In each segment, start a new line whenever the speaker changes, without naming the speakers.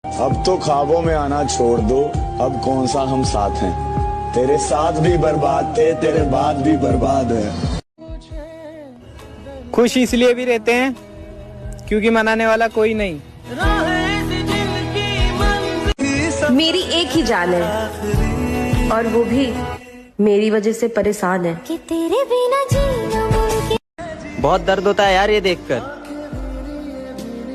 अब तो ख्वाबों में आना छोड़ दो, अब कौन सा हम साथ हैं। तेरे साथ भी बर्बाद थे, तेरे बाद भी बर्बाद है।
खुश इसलिए भी रहते हैं क्योंकि मनाने वाला कोई नहीं।
मेरी एक ही जान है और वो भी मेरी वजह से परेशान है कि तेरे बिना जीना मुमकिन।
बहुत दर्द होता है यार ये देखकर।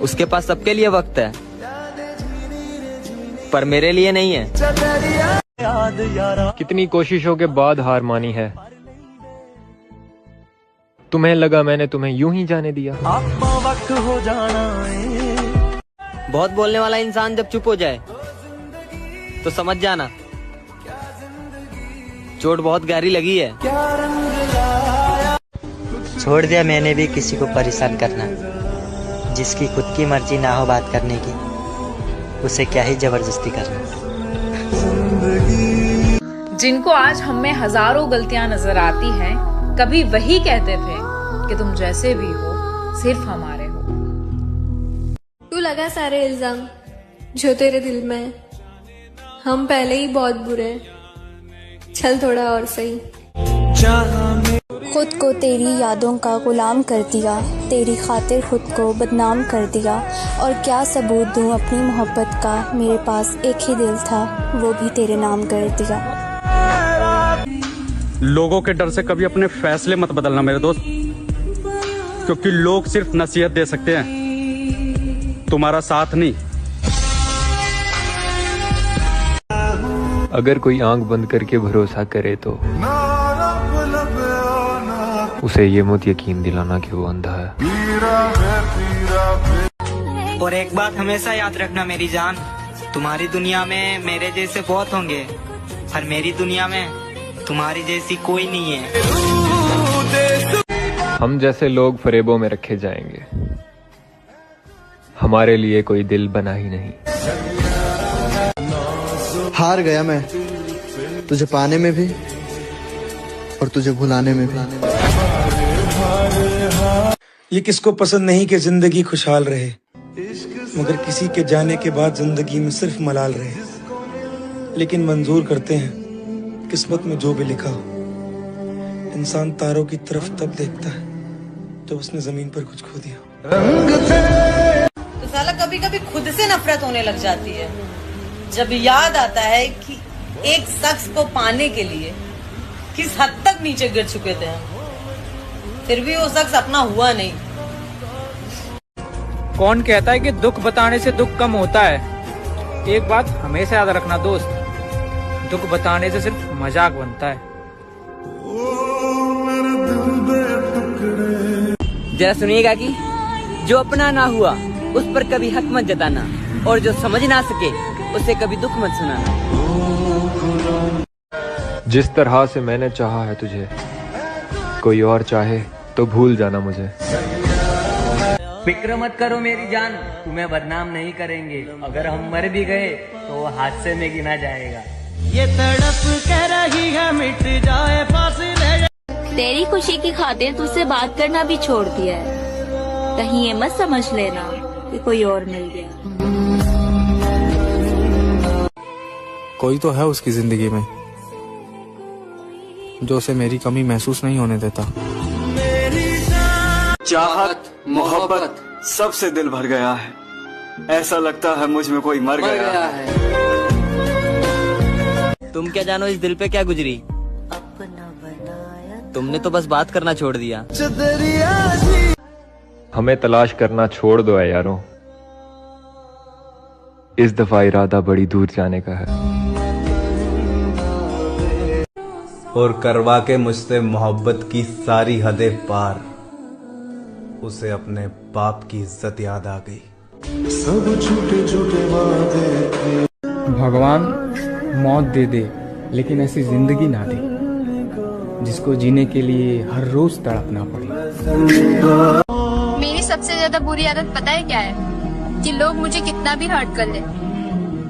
उसके पास सबके लिए वक्त है पर मेरे लिए नहीं है।
कितनी कोशिशों के बाद हार मानी है। तुम्हें लगा मैंने तुम्हें यूं ही जाने दिया।
वक्त हो जाना बहुत बोलने वाला इंसान जब चुप हो जाए तो समझ जाना चोट बहुत गहरी लगी है।
छोड़ दिया मैंने भी किसी को परेशान करना। जिसकी खुद की मर्जी ना हो बात करने की, उसे क्या ही जबरदस्ती करना।
जिनको आज हम में हजारों गलतियां नजर आती हैं, कभी वही कहते थे कि तुम जैसे भी हो सिर्फ हमारे हो।
तू लगा सारे इल्जाम जो तेरे दिल में है। हम पहले ही बहुत बुरे हैं, चल थोड़ा और सही।
खुद को तेरी यादों का गुलाम कर दिया, तेरी खातिर खुद को बदनाम कर दिया। और क्या सबूत दूं अपनी मोहब्बत का, मेरे पास एक ही दिल था वो भी तेरे नाम कर दिया।
लोगों के डर से कभी अपने फैसले मत बदलना मेरे दोस्त, क्योंकि लोग सिर्फ नसीहत दे सकते हैं, तुम्हारा साथ नहीं।
अगर कोई आंख बंद करके भरोसा करे तो उसे ये मत यकीन दिलाना कि वो अंधा है।
और एक बात हमेशा याद रखना मेरी जान, तुम्हारी दुनिया में मेरे जैसे बहुत होंगे पर मेरी दुनिया में तुम्हारी जैसी कोई नहीं है।
हम जैसे लोग फरेबों में रखे जाएंगे, हमारे लिए कोई दिल बना ही नहीं।
हार गया मैं तुझे पाने में भी और तुझे भुलाने में भी।
ये किसको पसंद नहीं कि जिंदगी खुशहाल रहे, मगर किसी के जाने के बाद जिंदगी में सिर्फ मलाल रहे। लेकिन मंजूर करते हैं किस्मत में जो भी लिखा हो। इंसान तारों की तरफ तब देखता है जब उसने जमीन पर कुछ खो दिया।
तो साला कभी कभी खुद से नफरत होने लग जाती है जब याद आता है कि एक शख्स को पाने के लिए किस हद तक नीचे गिर चुके थे हम, फिर भी वो शख्स अपना हुआ नहीं।
कौन कहता है कि दुख बताने से दुख कम होता है। एक बात हमेशा याद रखना दोस्त, दुख बताने से सिर्फ मजाक बनता है। जरा सुनिएगा कि जो अपना ना हुआ उस पर कभी हक मत जताना, और जो समझ ना सके उसे कभी दुख मत सुनाना।
जिस तरह से मैंने चाहा है तुझे, कोई और चाहे तो भूल जाना मुझे।
फिक्र मत करो मेरी जान, तुम्हें बदनाम नहीं करेंगे। अगर हम मर भी गए तो वो हादसे में गिना जाएगा। ये तड़प कह रही है मिट जाए फासले।
तेरी खुशी की खातिर तुझसे बात करना भी छोड़ दिया है। कहीं ये मत समझ लेना कि कोई और मिल गया।
कोई तो है उसकी जिंदगी में जो उसे मेरी कमी महसूस नहीं होने देता।
चाहत मोहब्बत सबसे दिल भर गया है, ऐसा लगता है मुझ में कोई मर गया है।
तुम क्या जानो इस दिल पे क्या गुजरी, तुमने तो बस बात करना छोड़ दिया।
हमें तलाश करना छोड़ दो है यारों, इस दफा इरादा बड़ी दूर जाने का है।
और करवा के मुझसे मोहब्बत की सारी हदें पार, उसे अपने बाप की इज्जत याद आ गई। सब झूठे झूठे वादे।
भगवान मौत दे दे लेकिन ऐसी जिंदगी ना दे जिसको जीने के लिए हर रोज तड़पना पड़े।
मेरी सबसे ज्यादा बुरी आदत पता है क्या है? कि लोग मुझे कितना भी हर्ट कर ले,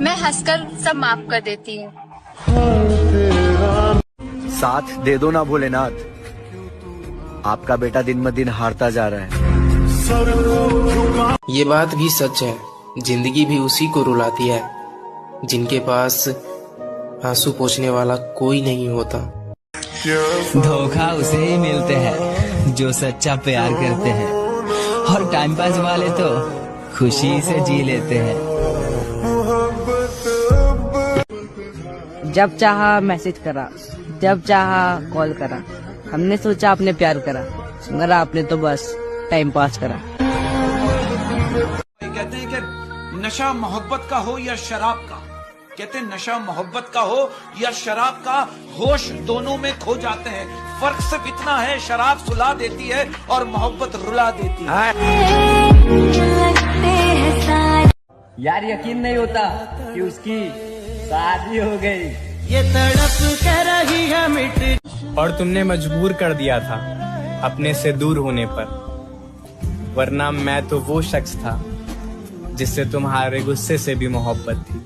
मैं हंसकर सब माफ कर देती हूँ।
साथ दे दो ना भोलेनाथ, आपका बेटा दिन ब दिन हारता जा रहा है।
ये बात भी सच है
जिंदगी भी उसी को रुलाती है जिनके पास आंसू पोंछने वाला कोई नहीं होता।
धोखा उसे ही मिलते हैं जो सच्चा प्यार करते हैं, और टाइम पास वाले तो खुशी से जी लेते हैं।
जब चाहा मैसेज करा, जब चाहा कॉल करा, हमने सोचा आपने प्यार करा, मगर आपने तो बस टाइम पास करा।
कहते हैं कि नशा मोहब्बत का हो या शराब का, कहते हैं नशा मोहब्बत का हो या शराब का, होश दोनों में खो जाते हैं। फर्क सिर्फ इतना है, शराब सुला देती है और मोहब्बत रुला देती है।
यार यकीन नहीं होता कि उसकी शादी हो गई।
ये तड़प कर रही है मिट।
और तुमने मजबूर कर दिया था अपने से दूर होने पर, वरना मैं तो वो शख्स था जिससे तुम्हारे गुस्से से भी मोहब्बत थी।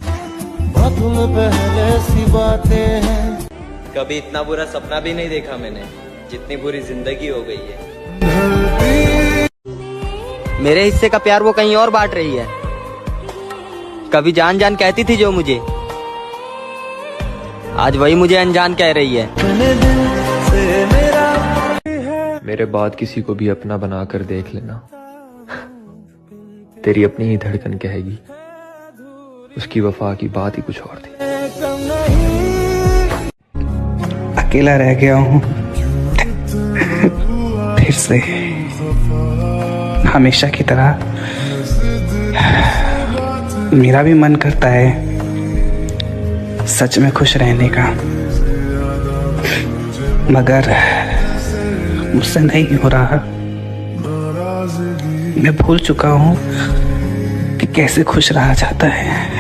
पहले सी बातें हैं।
कभी इतना बुरा सपना भी नहीं देखा मैंने, जितनी बुरी जिंदगी हो गई है।
मेरे हिस्से का प्यार वो कहीं और बांट रही है। कभी जान जान कहती थी जो मुझे, आज वही मुझे अनजान कह रही है।
मेरे बाद किसी को भी अपना बनाकर देख लेना, तेरी अपनी ही धड़कन कहेगी उसकी वफा की बात ही कुछ और थी।
अकेला रह गया हूँ फिर से, हमेशा की तरह। मेरा भी मन करता है सच में खुश रहने का, मगर मुझसे नहीं हो रहा। मैं भूल चुका हूँ कि कैसे खुश रहा जाता है।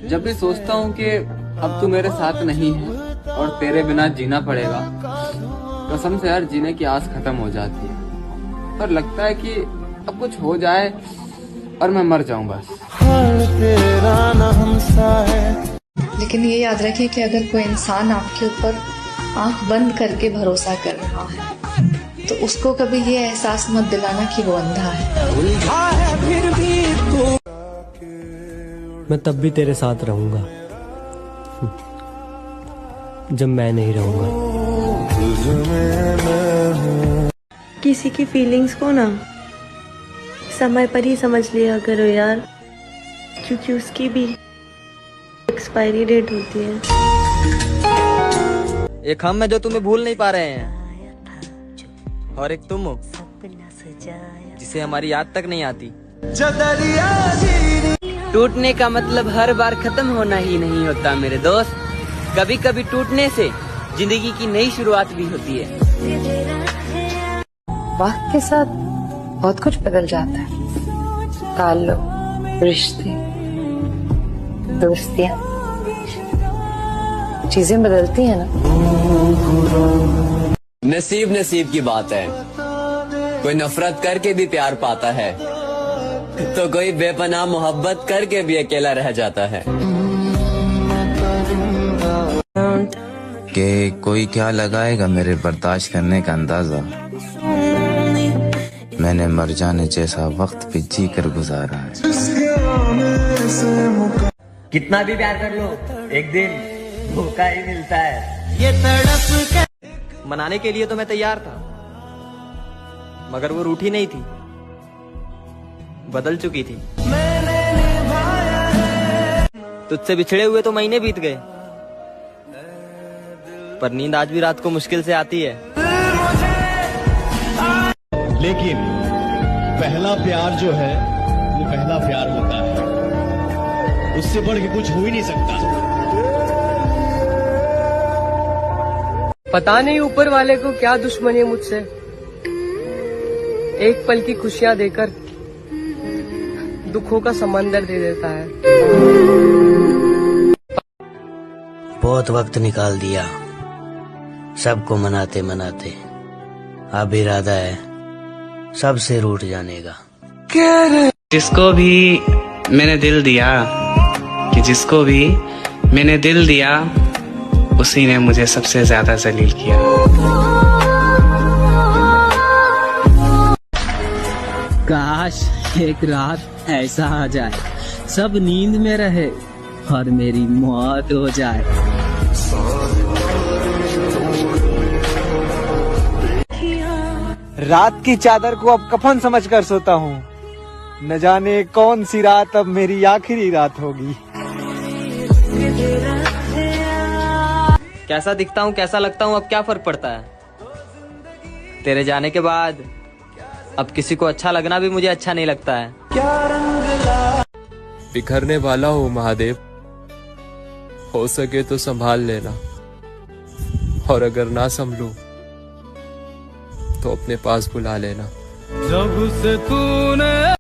जब भी सोचता हूँ कि अब तू मेरे साथ नहीं है और तेरे बिना जीना पड़ेगा, कसम से यार जीने की आस खत्म हो जाती है, और लगता है कि अब कुछ हो जाए और मैं मर जाऊं बस।
लेकिन ये याद रखिए कि अगर कोई इंसान आपके ऊपर आंख बंद करके भरोसा कर रहा है तो उसको कभी ये एहसास मत दिलाना कि वो अंधा है।
मैं तब भी तेरे साथ रहूंगा जब मैं नहीं रहूंगा।
किसी की फीलिंग्स को ना समय पर ही समझ लिया करो यार, क्योंकि उसकी भी एक्सपायरी डेट होती है।
एक हम है जो तुम्हें भूल नहीं पा रहे हैं, और एक तुम हो जिसे हमारी याद तक नहीं आती।
टूटने का मतलब हर बार खत्म होना ही नहीं होता मेरे दोस्त, कभी कभी टूटने से जिंदगी की नई शुरुआत भी होती है।
वक्त के साथ बहुत कुछ बदल जाता है, ताल्लुक, रिश्ते, दोस्तियां, चीजें बदलती हैं ना।
नसीब नसीब की बात है, कोई नफरत करके भी प्यार पाता है, तो कोई बेपनाह मोहब्बत करके भी अकेला रह जाता है।
कि कोई क्या लगाएगा मेरे बर्दाश्त करने का अंदाजा। मैंने मर जाने जैसा वक्त भी जी कर गुजारा है।
कितना भी प्यार कर लो, एक दिन धोखा ही मिलता है।
ये तड़प
मनाने के लिए तो मैं तैयार था, मगर वो रूठी नहीं थी, बदल चुकी थी। तुझसे बिछड़े हुए तो महीने बीत गए, पर नींद आज भी रात को मुश्किल से आती है।
लेकिन पहला प्यार जो है वो पहला प्यार होता है, उससे बढ़ के कुछ हो ही नहीं सकता।
पता नहीं ऊपर वाले को क्या दुश्मनी है मुझसे, एक पल की खुशियां देकर दुखों का समंदर दे देता है।
बहुत वक्त निकाल दिया सबको मनाते मनाते, अब इरादा है सबसे रूठ जाने का।
जिसको भी मैंने दिल दिया, कि जिसको भी मैंने दिल दिया, उसी ने मुझे सबसे ज्यादा जलील किया।
कहा
काश एक रात ऐसा आ जाए सब नींद में रहे और मेरी मौत हो जाए।
रात की चादर को अब कफन समझकर सोता हूँ। न जाने कौन सी रात अब मेरी आखिरी रात होगी।
कैसा दिखता हूँ, कैसा लगता हूँ, अब क्या फर्क पड़ता है। तेरे जाने के बाद अब किसी को अच्छा लगना भी मुझे अच्छा नहीं लगता है।
बिखरने वाला हूँ महादेव, हो सके तो संभाल लेना, और अगर ना संभलूं तो अपने पास बुला लेना।
जब से तूने